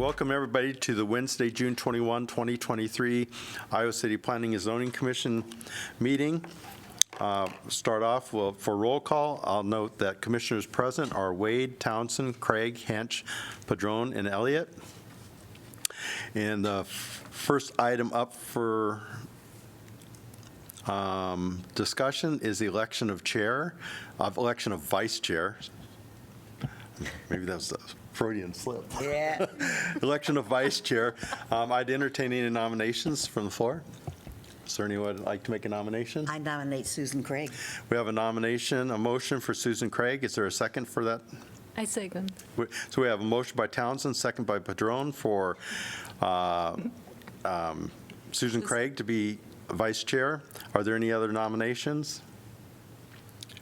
welcome everybody to the Wednesday, June 21, 2023 Iowa City Planning and Zoning Commission meeting. Start off for roll call. I'll note that commissioners present are Wade, Townsend, Craig, Hench, Padron, and Elliott. And the first item up for discussion is the election of vice chair. Maybe that was a Freudian slip. Yeah. Election of vice chair. I'd entertain any nominations from the floor. Is there anyone who would like to make a nomination? I nominate Susan Craig. We have a motion for Susan Craig. Is there a second for that? I second. So we have a motion by Townsend, second by Padron for Susan Craig to be vice chair. Are there any other nominations?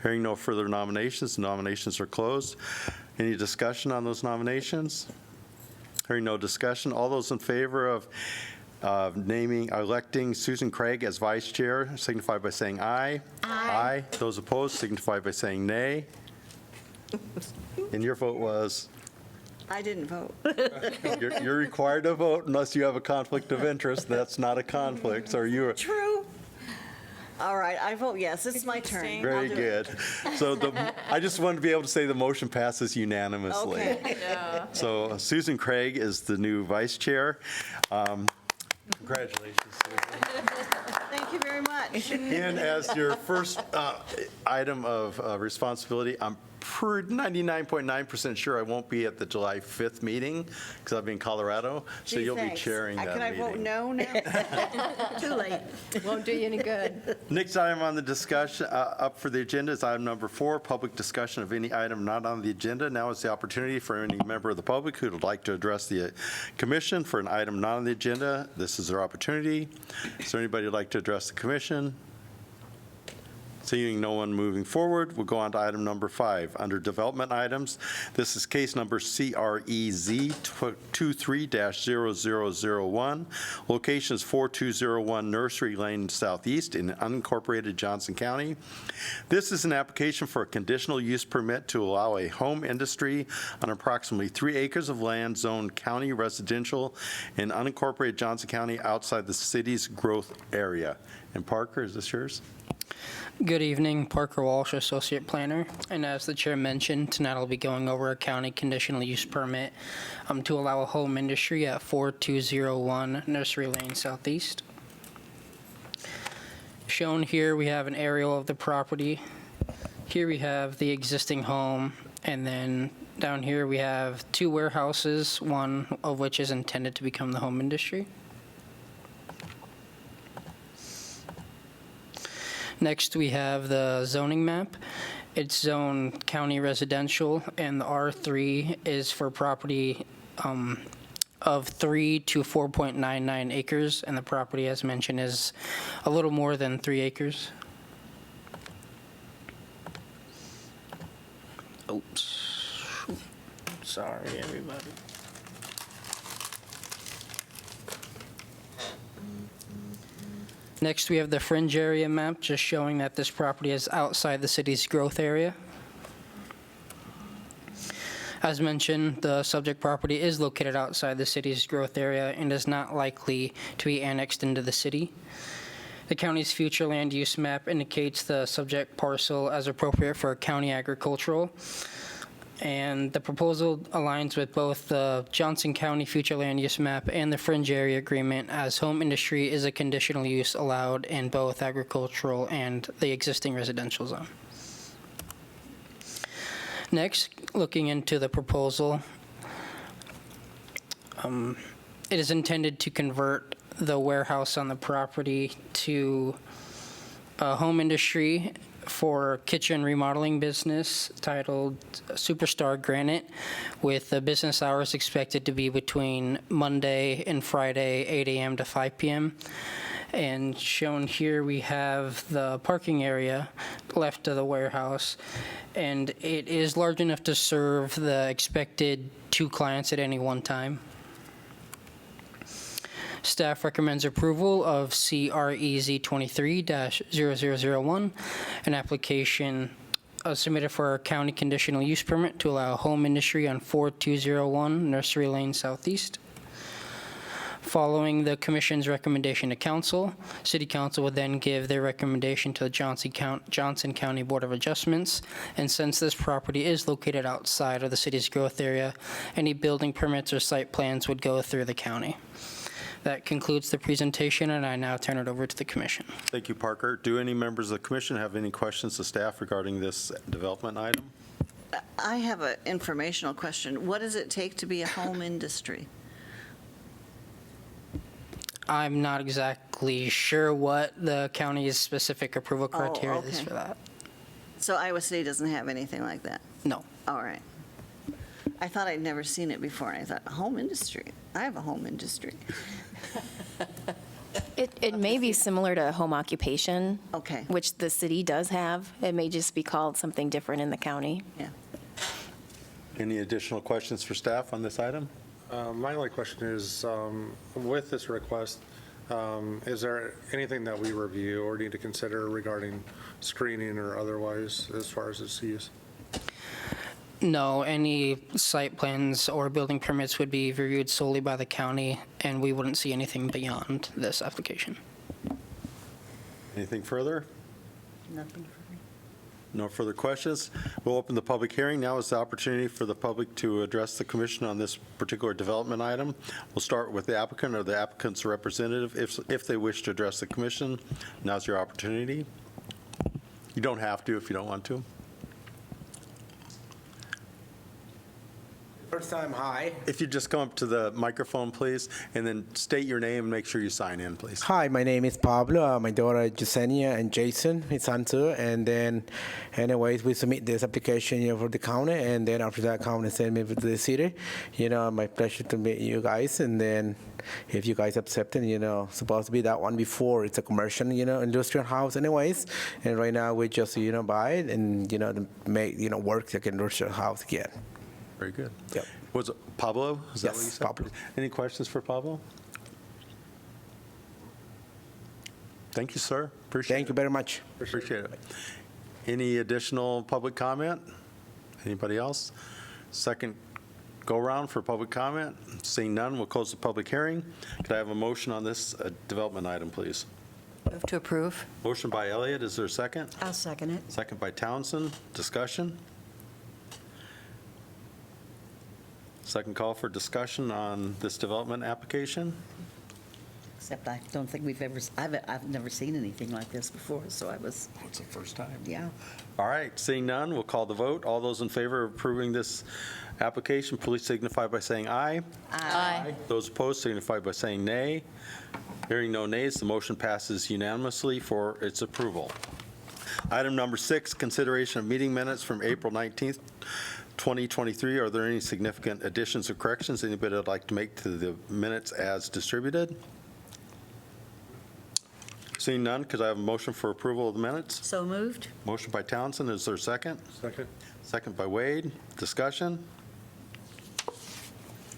Hearing no further nominations, the nominations are closed. Any discussion on those nominations? Hearing no discussion, all those in favor of electing Susan Craig as vice chair signify by saying aye. Aye. Those opposed signify by saying nay. And your vote was? I didn't vote. You're required to vote unless you have a conflict of interest. That's not a conflict. So you are True. All right, I vote yes. It's my turn. very good. So I just wanted to be able to say the motion passes unanimously. Okay. So Susan Craig is the new vice chair. Congratulations, Susan. Thank you very much. And as your first item of responsibility, I'm 99.9% sure I won't be at the July 5th meeting because I'll be in Colorado. So Gee, you'll be thanks. chairing that Can I vote meeting. no now? Too late. Won't do you any good. Next item on the discussion, up for the agenda is item number 4, public discussion of any item not on the agenda. Now is the opportunity for any member of the public who would like to address the commission for an item not on the agenda. This is their opportunity. Is there anybody who'd like to address the commission? Seeing no one moving forward, we'll go on to item number 5. Under development items, this is case number CREZ 23-0001. Location is 4201 Nursery Lane Southeast in unincorporated Johnson County. This is an application for a conditional use permit to allow a home industry on approximately 3 acres of land zoned county residential in unincorporated Johnson County outside the city's growth area. And Parker, is this yours? Good evening, Parker Walsh, Associate Planner. And as the chair mentioned, tonight I'll be going over a county conditional use permit to allow a home industry at 4201 Nursery Lane Southeast. Shown here, we have an aerial of the property. Here we have the existing home, and then down here we have 2 warehouses, one of which is intended to become the home industry. Next, we have the zoning map. It's zoned county residential, and the R3 is for property of 3 to 4.99 acres, and the property, as mentioned, is a little more than 3 acres. Oops. Sorry, everybody. Next, we have the fringe area map, just showing that this property is outside the city's growth area. As mentioned, the subject property is located outside the city's growth area and is not likely to be annexed into the city. The county's future land use map indicates the subject parcel as appropriate for county agricultural. And the proposal aligns with both the Johnson County Future Land Use Map and the Fringe Area Agreement, as home industry is a conditional use allowed in both agricultural and the existing residential zone. Next, looking into the proposal, it is intended to convert the warehouse on the property to a home industry for kitchen remodeling business titled Superstar Granite, with the business hours expected to be between Monday and Friday, 8 a.m. to 5 p.m. And shown here, we have the parking area left of the warehouse, and it is large enough to serve the expected 2 clients at any one time. Staff recommends approval of CREZ 23-0001, an application submitted for a county conditional use permit to allow home industry on 4201 Nursery Lane Southeast. Following the commission's recommendation to council, city council would then give their recommendation to the Johnson County Board of Adjustments. And since this property is located outside of the city's growth area, any building permits or site plans would go through the county. That concludes the presentation, and I now turn it over to the commission. Thank you, Parker. Do any members of the commission have any questions to staff regarding this development item? I have an informational question. What does it take to be a home industry? I'm not exactly sure what the county's specific approval criteria is okay. for that. So Iowa City doesn't have anything like that? No. All right. I thought I'd never seen it before, and I thought, home industry? I have a home industry. It may be similar to home occupation, Okay, which the city does have. It may just be called something different in the county. yeah. Any additional questions for staff on this item? My only question is, with this request, is there anything that we review or need to consider regarding screening or otherwise as far as its use? No, any site plans or building permits would be reviewed solely by the county, and we wouldn't see anything beyond this application. Anything further? Nothing for me. No further questions. We'll open the public hearing. Now is the opportunity for the public to address the commission on this particular development item. We'll start with the applicant or the applicant's representative if they wish to address the commission. Now's your opportunity. You don't have to if you don't want to. First time, hi. If you just come up to the microphone, please, and then state your name and make sure you sign in, please. Hi, my name is Pablo. My daughter Jasenia and Jason, his son too. And then, anyways, we submit this application for the county, and then after that, county send me to the city. My pleasure to meet you guys. And then, if you guys accept it, supposed to be that one before. It's a commercial, industrial house, anyways. And right now, we just, buy it and, to make, work like an industrial house again. Very good. Yep. Was it Pablo? Is that what you Yes, said? Pablo. Any questions for Pablo? Thank you, sir. Appreciate it. Thank you very much. Appreciate it. Any additional public comment? Anybody else? Second go-around for public comment? Seeing none, we'll close the public hearing. Could I have a motion on this development item, please? Move to approve. Motion by Elliott, is there a second? I'll second it. Second by Townsend. Discussion? Second call for discussion on this development application. Except I don't think I've never seen anything like this before, so I was, It's the first time. yeah. All right, seeing none, we'll call the vote. All those in favor of approving this application, please signify by saying aye. Aye. Those opposed signify by saying nay. Hearing no nays, the motion passes unanimously for its approval. Item number 6, consideration of meeting minutes from April 19th, 2023. Are there any significant additions or corrections anybody would like to make to the minutes as distributed? Seeing none, could I have a motion for approval of the minutes? So moved? Motion by Townsend, is there a second? Second? Second by Wade. Discussion?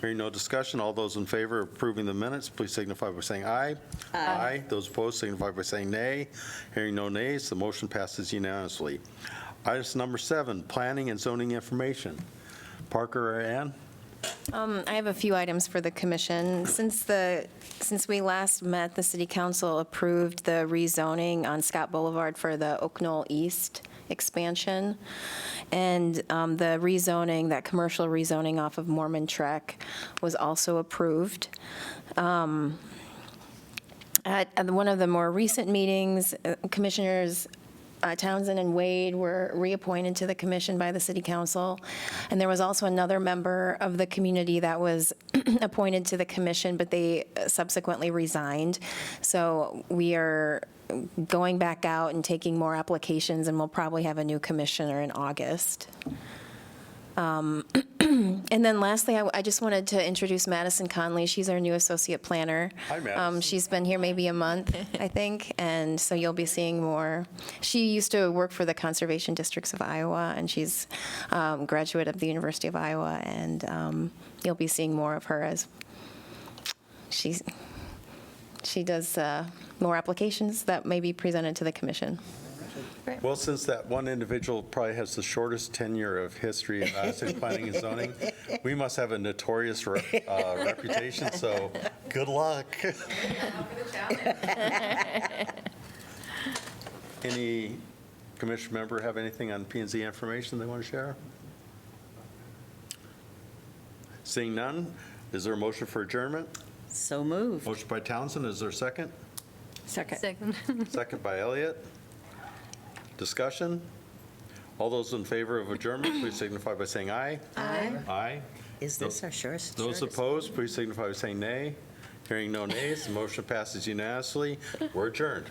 Hearing no discussion, all those in favor of approving the minutes, please signify by saying aye. Aye. Those opposed signify by saying nay. Hearing no nays, the motion passes unanimously. Item number 7, planning and zoning information. Parker or Ann? I have a few items for the commission. Since we last met, the city council approved the rezoning on Scott Boulevard for the Oak Knoll East expansion. And the rezoning, that commercial rezoning off of Mormon Trek was also approved. At one of the more recent meetings, Commissioners Townsend and Wade were reappointed to the commission by the city council. And there was also another member of the community that was appointed to the commission, but they subsequently resigned. So we are going back out and taking more applications, and we'll probably have a new commissioner in August. And then lastly, I just wanted to introduce Madison Conley. She's our new associate planner. Hi, Madison. She's been here maybe a month, I think, and so you'll be seeing more. She used to work for the Conservation Districts of Iowa, and she's a graduate of the University of Iowa, and you'll be seeing more of her as she does more applications that may be presented to the commission. Well, since that one individual probably has the shortest tenure of history in Iowa City Planning and Zoning, we must have a notorious reputation, so good luck. Any commission member have anything on P and Z information they want to share? Seeing none, is there a motion for adjournment? So moved. Motion by Townsend, is there a second? Second. Second by Elliott. Discussion? All those in favor of adjournment, please signify by saying aye. Aye. Aye. Is this our shortest? Those opposed, please signify by saying nay. Hearing no nays, the motion passes unanimously. We're adjourned.